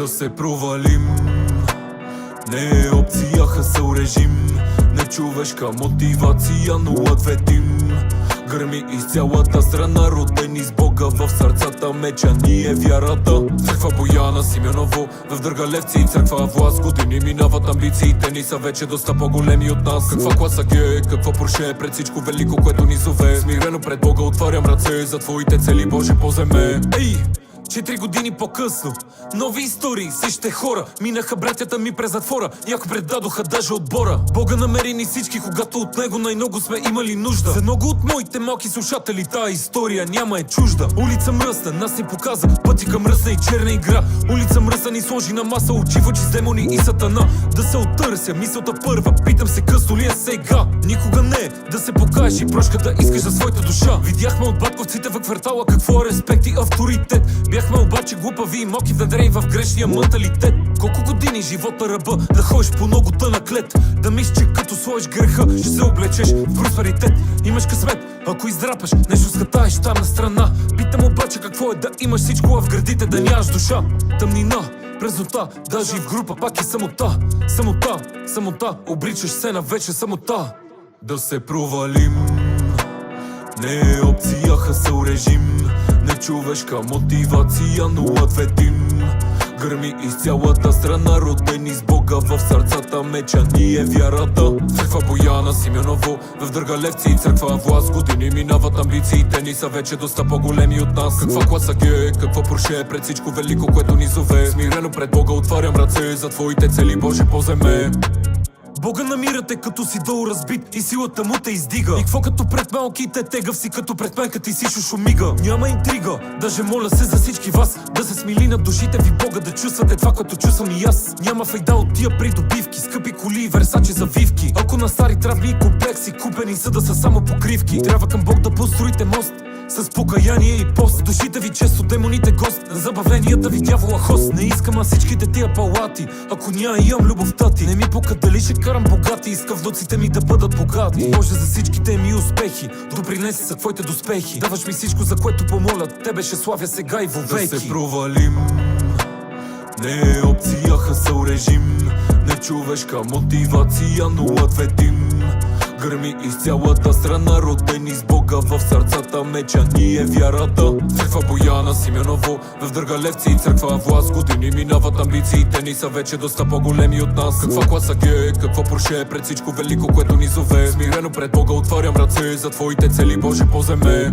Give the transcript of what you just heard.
Да се провалим не е опция, хасъл режим. Нечовешка мотивация, но ответим. Гърми из цялата страна, родени с Бога в сърцата, меча ни е вярата. Църква Бояна Симеоново, в Дъргалевци и църква власт. Години минават, амбициите ни са вече доста по-големи от нас. Каква класа ге, какво Порше, пред всичко велико, което ни зове. Смирено пред Бога отварям ръце за твоите цели, Боже, поземе. Ей! 4 години по-късно, нови истории, същите хора. Минаха братята ми през затвора, някои предадоха даже отбора. Бога намери ни всички, когато от него най-много сме имали нужда. За много от моите малки слушатели тая история няма е чужда. Улица мръсна, нас ни показа пъти към мръсна и черна игра. Улица мръсна ни сложи на маса очи в очи с демони и сатана. Да се оттърся, мисълта първа, питам се късно ли е сега. Никога не е да се покажеш и прошка да искаш за своята душа. Видяхме от батковците в квартала какво е респект и авторитет. Бяхме обаче глупави и малки внедрени в грешния менталитет. Колко години живот на ръба, да ходиш по ногото на клет. Да мислиш, че като сложиш греха, ще се облечеш в просперитет. Имаш късмет, ако издрапаш, нещо скатаеш там на страна. Питам обаче какво е да имаш всичко, а в гърдите да нямаш душа. Тъмнина, празнота, даже и в група пак е самота. Самота, самота, обричаш се на вече самота. Да се провалим не е опция, хасъл режим. Нечовешка мотивация, но ответим. Гърми из цялата страна, родени с Бога в сърцата, меча ни е вярата. Църква Бояна Симеоново, в Дъргалевци и църква власт. Години минават, амбициите ни са вече доста по-големи от нас. Каква класа ге, какво Порше, пред всичко велико, което ни зове. Смирено пред Бога отварям ръце за твоите цели, Боже, поземе. Бога намирате като си долу разбит и силата му те издига. И какво като пред малките, тегъв си като пред мен, като ти си шушумига. Няма интрига, даже моля се за всички вас да се смили над душите ви Бога, да чувствате това, което чувствам и аз. Няма файда от тия придобивки, скъпи коли и версачи завивки. Ако на стари травни и комплекси, купени са да са само покривки. Трябва към Бог да построите мост с покаяние и пост. Душите ви често демоните гост, забавленията ви дявола хост. Не искам аз всичките тия палати, ако няма имам любовта ти. Не ми пука дали ще карам богати, иска внуците ми да бъдат богати. Може за всичките ми успехи, допринеси за твоите доспехи. Даваш ми всичко, за което помоля, тебе ще славя сега и вовеки. Да се провалим не е опция, хасъл режим. Нечовешка мотивация, но ответим. Гърми из цялата страна, родени с Бога в сърцата, меча ни е вярата. Църква Бояна Симеоново, в Дъргалевци и църква власт. Години минават, амбициите ни са вече доста по-големи от нас. Каква класа ге, какво Порше, пред всичко велико, което ни зове. Смирено пред Бога отварям ръце за твоите цели, Боже, поземе.